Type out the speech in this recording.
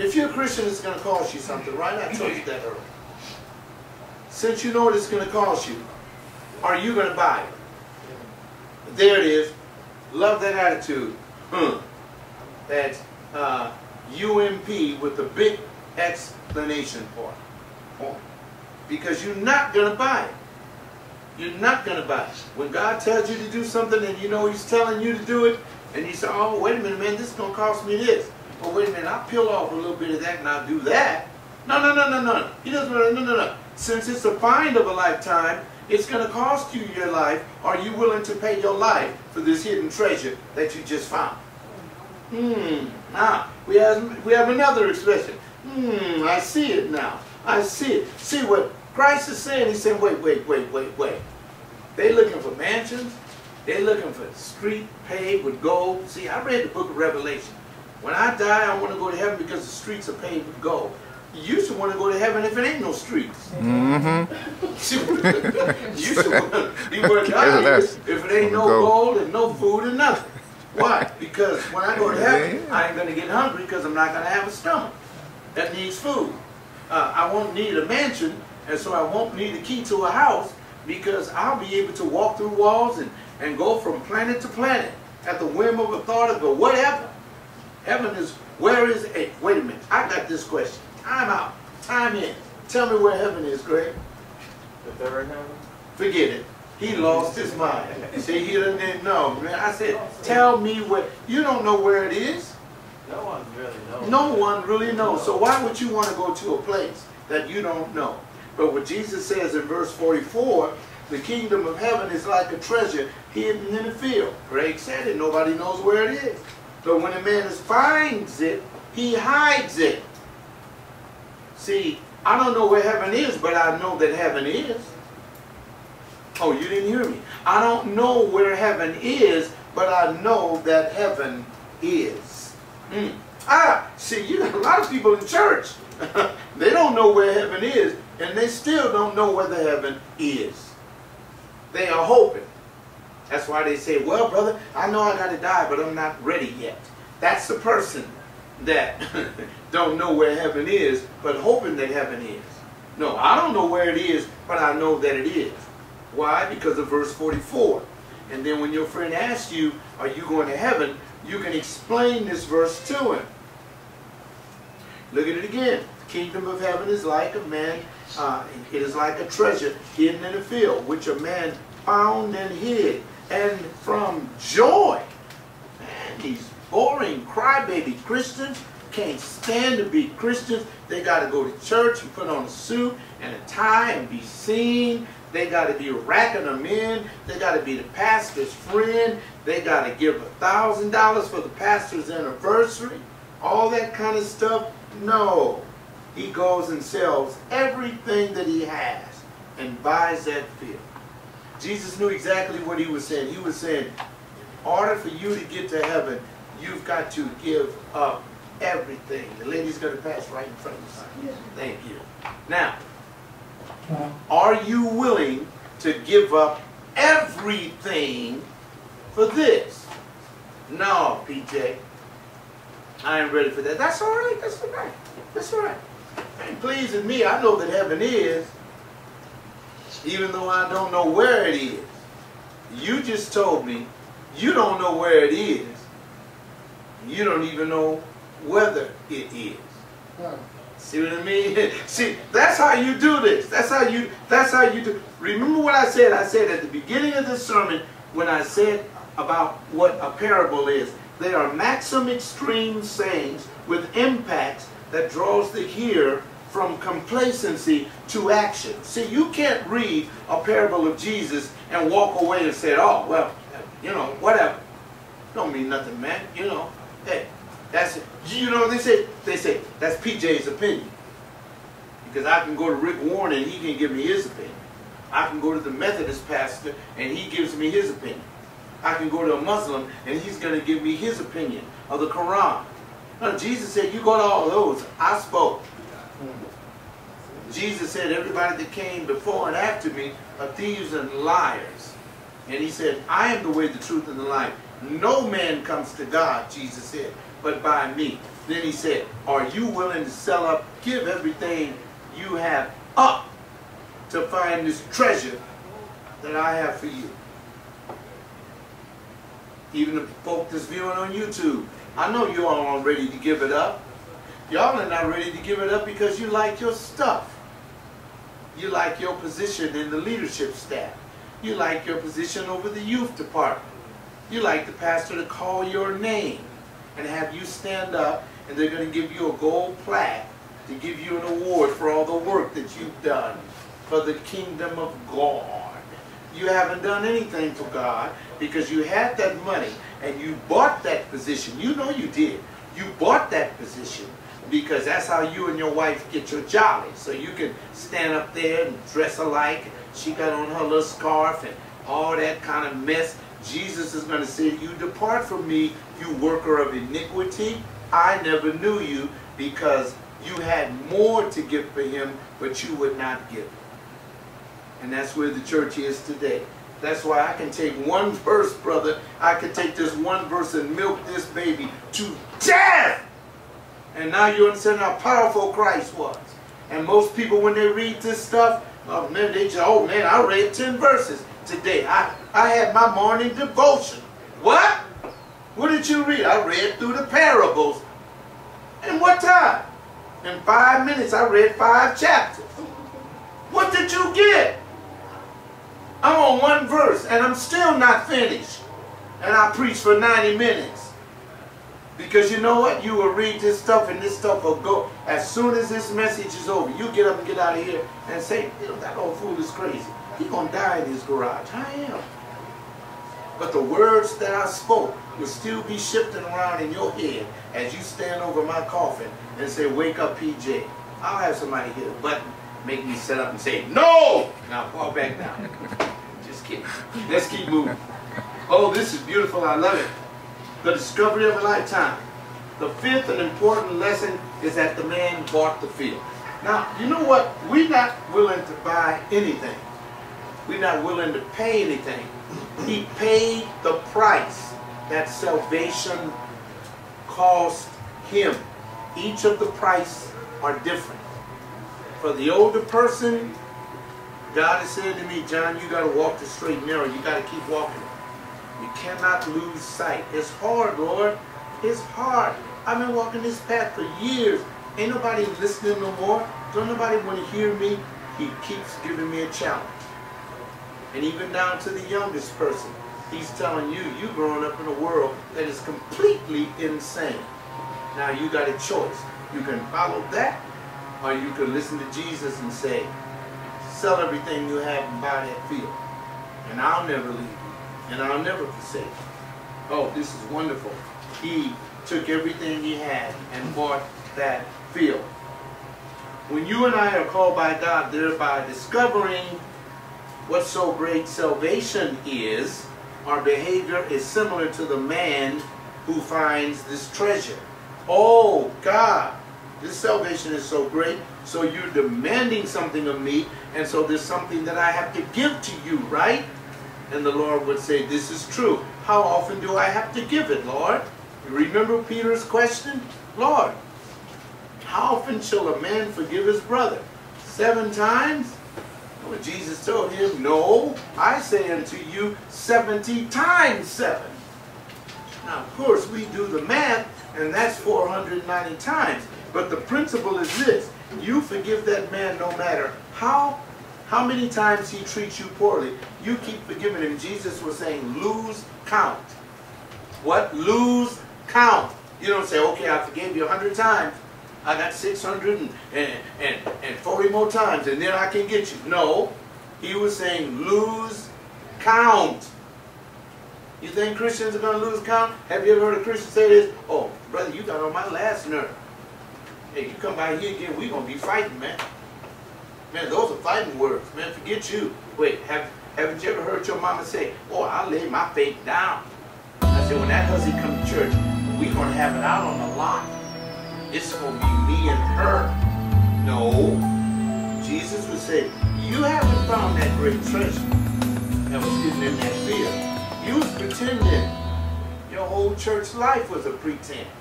If you're a Christian, it's going to cost you something, right? I told you that earlier. Since you know what it's going to cost you, are you going to buy it? There it is. Love that attitude. That UMP with the big explanation point. Because you're not going to buy it. You're not going to buy it. When God tells you to do something and you know He's telling you to do it, and you say, oh, wait a minute, man, this is going to cost me this. Oh, wait a minute, I'll peel off a little bit of that and I'll do that. No, no, no, no, no. He doesn't, no. Since it's a find of a lifetime, it's going to cost you your life. Are you willing to pay your life for this hidden treasure that you just found? Now, we have another expression. I see it now. I see it. See what Christ is saying? He's saying, wait. They're looking for mansions. They're looking for street paved with gold. See, I read the book of Revelation. When I die, I want to go to heaven because the streets are paved with gold. You should want to go to heaven if it ain't no streets. You should want to be where God is if it ain't no gold and no food and nothing. Why? Because when I go to heaven, I ain't going to get hungry because I'm not going to have a stomach that needs food. I won't need a mansion, and so I won't need the key to a house because I'll be able to walk through walls and go from planet to planet at the whim of a thought of a whatever. Heaven is, where is it? Wait a minute, I got this question. Time out, time in. Tell me where heaven is, Greg. The third heaven? Forget it. He lost his mind. See, he didn't know. Man, I said, tell me where. You don't know where it is. No one really knows. No one really knows. So why would you want to go to a place that you don't know? But what Jesus says in verse 44, the kingdom of heaven is like a treasure hidden in a field. Greg said it. Nobody knows where it is. But when a man finds it, he hides it. See, I don't know where heaven is, but I know that heaven is. Oh, you didn't hear me. I don't know where heaven is, but I know that heaven is. See, you got a lot of people in church. They don't know where heaven is, and they still don't know where the heaven is. They are hoping. That's why they say, well, brother, I know I got to die, but I'm not ready yet. That's the person that don't know where heaven is, but hoping that heaven is. No, I don't know where it is, but I know that it is. Why? Because of verse 44. And then when your friend asks you, are you going to heaven? You can explain this verse to him. Look at it again. The kingdom of heaven is like a man, it is like a treasure hidden in a field, which a man found and hid. And from joy, man, these boring crybaby Christians can't stand to be Christians. They got to go to church and put on a suit and a tie and be seen. They got to be racking them in. They got to be the pastor's friend. They got to give $1,000 for the pastor's anniversary. All that kind of stuff. No. He goes and sells everything that he has and buys that field. Jesus knew exactly what he was saying. He was saying, in order for you to get to heaven, you've got to give up everything. The lady's going to pass right in front of you. Thank you. Now, are you willing to give up everything for this? No, PJ. I ain't ready for that. That's all right. That's all right. That's all right. It ain't pleasing me. I know that heaven is, even though I don't know where it is. You just told me you don't know where it is. You don't even know whether it is. See what I mean? See, that's how you do this. That's how you do. Remember what I said? I said at the beginning of this sermon when I said about what a parable is. They are maxim extreme sayings with impacts that draws the hearer from complacency to action. See, you can't read a parable of Jesus and walk away and say, oh, well, you know, whatever. Don't mean nothing, man. You know, hey, that's it. You know, they say that's PJ's opinion. Because I can go to Rick Warren and he can give me his opinion. I can go to the Methodist pastor and he gives me his opinion. I can go to a Muslim and he's going to give me his opinion of the Quran. No, Jesus said, you go to all those. I spoke. Jesus said, everybody that came before and after me are thieves and liars. And he said, I am the way, the truth, and the life. No man comes to God, Jesus said, but by me. Then he said, are you willing to sell up, give everything you have up to find this treasure that I have for you? Even the folk that's viewing on YouTube, I know you all aren't ready to give it up. Y'all are not ready to give it up because you like your stuff. You like your position in the leadership staff. You like your position over the youth department. You like the pastor to call your name and have you stand up, and they're going to give you a gold plaque to give you an award for all the work that you've done for the kingdom of God. You haven't done anything for God because you had that money and you bought that position. You know you did. You bought that position because that's how you and your wife get your jolly. So you can stand up there and dress alike. She got on her little scarf and all that kind of mess. Jesus is going to say, you depart from me, you worker of iniquity. I never knew you, because you had more to give for him, but you would not give. And that's where the church is today. That's why I can take one verse, brother. I can take this one verse and milk this baby to death. And now you understand how powerful Christ was. And most people, when they read this stuff, oh man, they say, oh man, I read 10 verses today. I had my morning devotion. What? What did you read? I read through the parables. In what time? In 5 minutes, I read 5 chapters. What did you get? I'm on one verse, and I'm still not finished. And I preach for 90 minutes. Because you know what? You will read this stuff, and this stuff will go. As soon as this message is over, you get up and get out of here and say, that old fool is crazy. He's going to die in his garage. I am. But the words that I spoke will still be shifting around in your head as you stand over my coffin and say, wake up, PJ. I'll have somebody hit a button, make me sit up and say, no! Now fall back down. Just kidding. Let's keep moving. Oh, this is beautiful. I love it. The discovery of a lifetime. The fifth and important lesson is that the man bought the field. Now, you know what? We're not willing to buy anything. We're not willing to pay anything. He paid the price that salvation cost him. Each of the price are different. For the older person, God has said to me, John, you got to walk the straight and narrow. You got to keep walking. You cannot lose sight. It's hard, Lord. It's hard. I've been walking this path for years. Ain't nobody listening no more. Don't nobody want to hear me. He keeps giving me a challenge. And even down to the youngest person, he's telling you, you're growing up in a world that is completely insane. Now you got a choice. You can follow that, or you can listen to Jesus and say, sell everything you have and buy that field. And I'll never leave you. And I'll never forsake you. Oh, this is wonderful. He took everything he had and bought that field. When you and I are called by God, thereby discovering what so great salvation is, our behavior is similar to the man who finds this treasure. Oh, God, this salvation is so great, so you're demanding something of me, and so there's something that I have to give to you, right? And the Lord would say, this is true. How often do I have to give it, Lord? You remember Peter's question? Lord, how often shall a man forgive his brother? 7 times? Well, Jesus told him, no, I say unto you 70 times 7. Now, of course, we do the math, and that's 490 times. But the principle is this. You forgive that man no matter how many times he treats you poorly. You keep forgiving him. Jesus was saying, lose count. What? Lose count. You don't say, okay, I forgave you 100 times. I got 640 more times, and then I can get you. No. He was saying, lose count. You think Christians are going to lose count? Have you ever heard a Christian say this? Oh, brother, you got on my last nerve. Hey, you come by here again, we're going to be fighting, man. Man, those are fighting words. Man, forget you. Wait, haven't you ever heard your mama say, oh, I lay my faith down? I said, when that hussy come to church, we're going to have it out on the lot. It's going to be me and her. No. Jesus would say, you haven't found that great treasure that was hidden in that field. You was pretending. Your whole church life was a pretense.